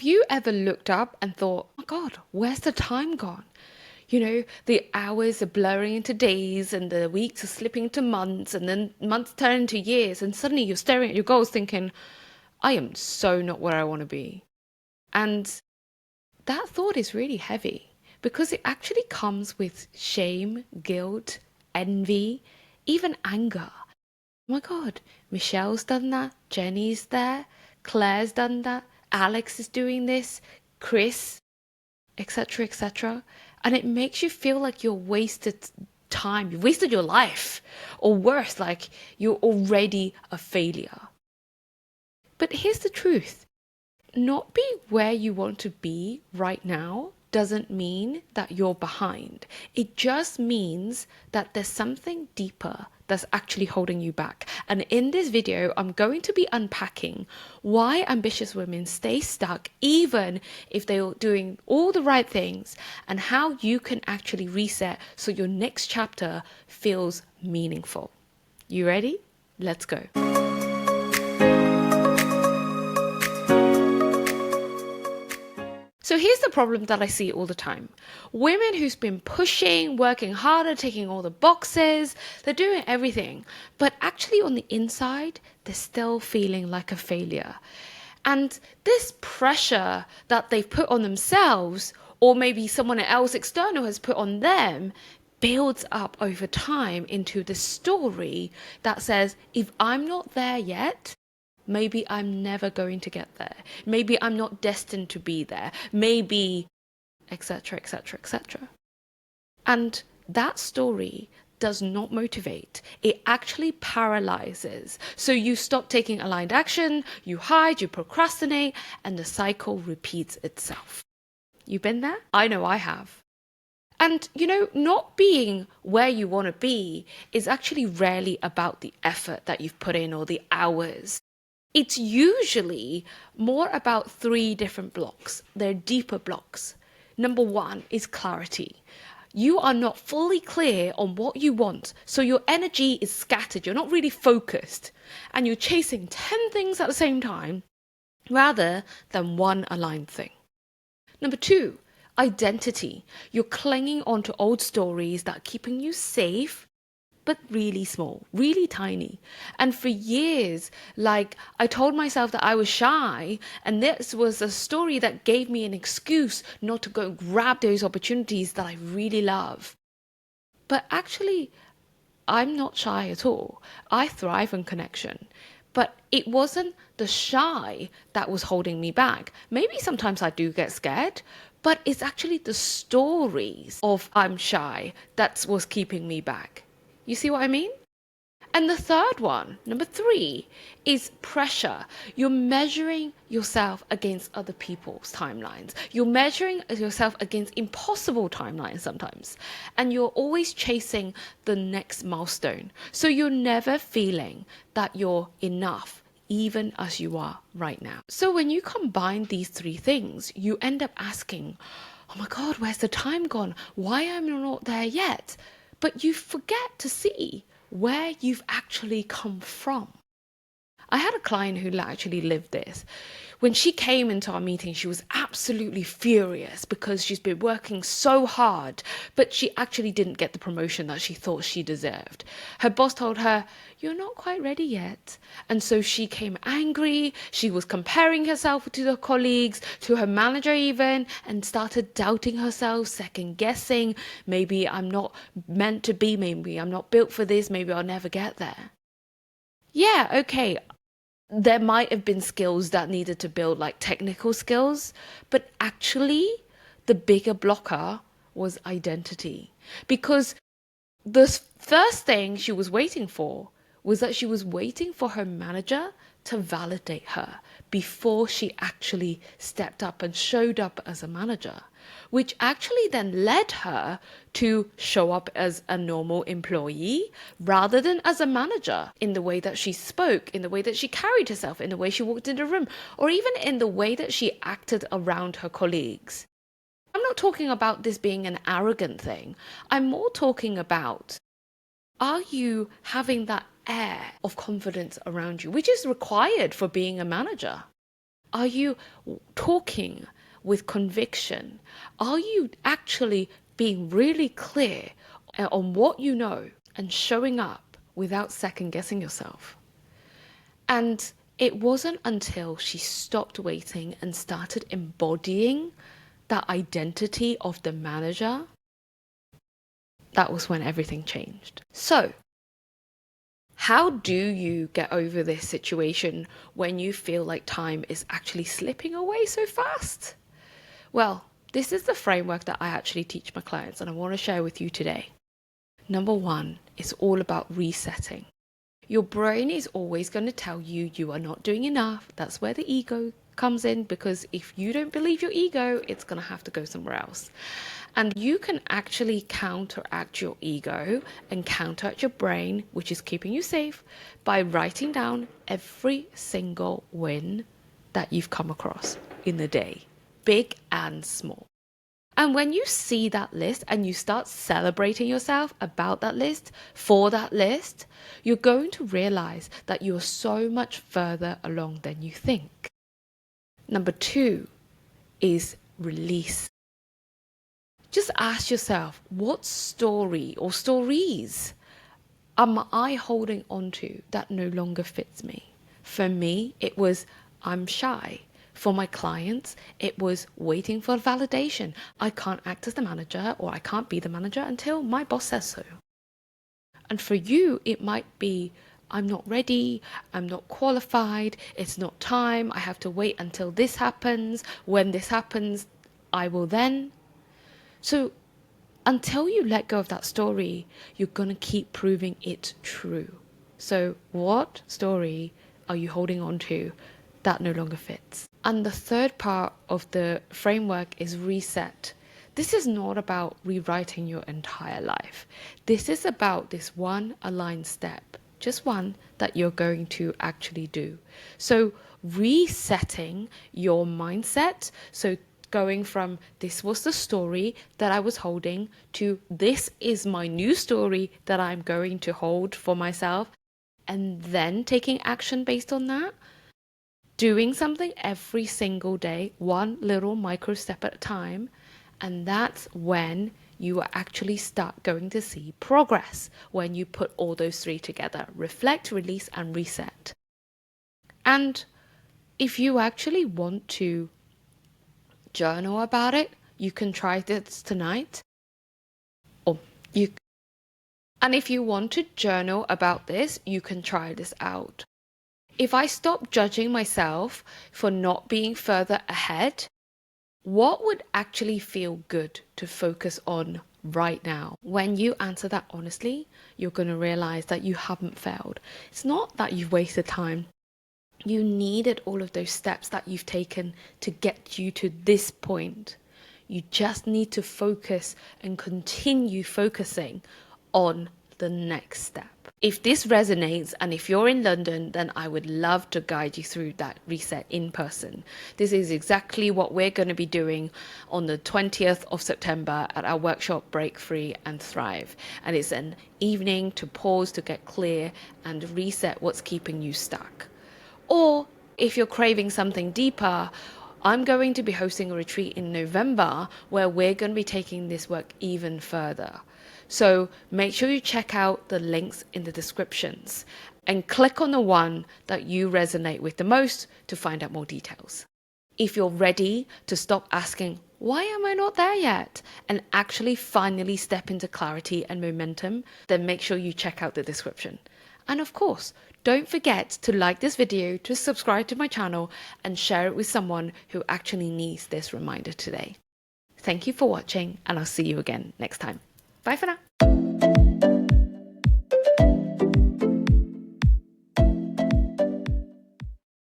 you ever looked up and thought, oh my God, where's the time gone? The hours are blurring into days and the weeks are slipping into months and then months turn into years and suddenly you're staring at your goals thinking, I am so not where I want to be. And that thought is really heavy because it actually comes with shame, guilt, envy, even anger. Oh my God, Michelle's done that, Jenny's there, Claire's done that, Alex is doing this, Chris, etc., etc. And it makes you feel like you're wasted time, you've wasted your life, or worse, like you're already a failure. But here's the truth. Not being where you want to be right now doesn't mean that you're behind. It just means that there's something deeper that's actually holding you back. And in this video, I'm going to be unpacking why ambitious women stay stuck even if they're doing all the right things, and how you can actually reset so your next chapter feels meaningful. You ready? Let's go. So here's the problem that I see all the time. Women who's been pushing, working harder, taking all the boxes, they're doing everything, but actually on the inside, they're still feeling like a failure. And this pressure that they've put on themselves, or maybe someone else external has put on them, builds up over time into the story that says, if I'm not there yet, maybe I'm never going to get there. Maybe I'm not destined to be there. Maybe, etc., etc., etc. And that story does not motivate. It actually paralyzes. So you stop taking aligned action, you hide, you procrastinate, and the cycle repeats itself. You been there? I know I have. And, not being where you want to be is actually rarely about the effort that you've put in or the hours. It's usually more about 3 different blocks. They're deeper blocks. Number 1 is clarity. You are not fully clear on what you want, so your energy is scattered. You're not really focused, and you're chasing 10 things at the same time rather than one aligned thing. Number 2, identity. You're clinging onto old stories that are keeping you safe, but really small, really tiny. And for years, I told myself that I was shy, and this was a story that gave me an excuse not to go grab those opportunities that I really love. But actually, I'm not shy at all. I thrive on connection. But it wasn't the shy that was holding me back. Maybe sometimes I do get scared, but it's actually the stories of I'm shy that was keeping me back. You see what I mean? And the third one, number 3, is pressure. You're measuring yourself against other people's timelines. You're measuring yourself against impossible timelines sometimes. And you're always chasing the next milestone. So you're never feeling that you're enough, even as you are right now. So when you combine these 3 things, you end up asking, oh my God, where's the time gone? Why am I not there yet? But you forget to see where you've actually come from. I had a client who actually lived this. When she came into our meeting, she was absolutely furious because she's been working so hard, but she actually didn't get the promotion that she thought she deserved. Her boss told her, you're not quite ready yet. And so she came angry. She was comparing herself to her colleagues, to her manager even, and started doubting herself, second guessing. Maybe I'm not meant to be. Maybe I'm not built for this. Maybe I'll never get there. Yeah, okay. There might have been skills that needed to build, like technical skills, but actually the bigger blocker was identity. Because the first thing she was waiting for was that she was waiting for her manager to validate her before she actually stepped up and showed up as a manager, which actually then led her to show up as a normal employee rather than as a manager, in the way that she spoke, in the way that she carried herself, in the way she walked in the room, or even in the way that she acted around her colleagues. I'm not talking about this being an arrogant thing. I'm more talking about, are you having that air of confidence around you, which is required for being a manager? Are you talking with conviction? Are you actually being really clear on what you know and showing up without second guessing yourself? And it wasn't until she stopped waiting and started embodying that identity of the manager, that was when everything changed. So, how do you get over this situation when you feel like time is actually slipping away so fast? Well, this is the framework that I actually teach my clients and I want to share with you today. Number one, it's all about resetting. Your brain is always going to tell you you are not doing enough. That's where the ego comes in, because if you don't believe your ego, it's going to have to go somewhere else. And you can actually counteract your ego and counteract your brain, which is keeping you safe, by writing down every single win that you've come across in the day, big and small. And when you see that list and you start celebrating yourself about that list, for that list, you're going to realize that you're so much further along than you think. Number two is release. Just ask yourself, what story or stories am I holding on to that no longer fits me? For me, it was I'm shy. For my clients, it was waiting for validation. I can't act as the manager, or I can't be the manager until my boss says so. And for you, it might be I'm not ready, I'm not qualified, it's not time, I have to wait until this happens. When this happens, I will then. So until you let go of that story, you're going to keep proving it true. So what story are you holding on to that no longer fits? And the third part of the framework is reset. This is not about rewriting your entire life. This is about this one aligned step, just one that you're going to actually do. So resetting your mindset. So going from this was the story that I was holding to this is my new story that I'm going to hold for myself, and then taking action based on that. Doing something every single day, one little micro step at a time, and that's when you will actually start going to see progress, when you put all those three together: reflect, release, and reset. And if you actually want to journal about it, you can try this tonight. And if you want to journal about this, you can try this out. If I stop judging myself for not being further ahead, what would actually feel good to focus on right now? When you answer that honestly, you're going to realize that you haven't failed. It's not that you've wasted time. You needed all of those steps that you've taken to get you to this point. You just need to focus and continue focusing on the next step. If this resonates, and if you're in London, then I would love to guide you through that reset in person. This is exactly what we're going to be doing on the 20th of September at our workshop, Break Free and Thrive. And it's an evening to pause, to get clear and reset what's keeping you stuck. Or if you're craving something deeper, I'm going to be hosting a retreat in November where we're going to be taking this work even further. So make sure you check out the links in the descriptions and click on the one that you resonate with the most to find out more details. If you're ready to stop asking, why am I not there yet? And actually finally step into clarity and momentum, then make sure you check out the description. And of course, don't forget to like this video, to subscribe to my channel, and share it with someone who actually needs this reminder today. Thank you for watching, and I'll see you again next time. Bye for now.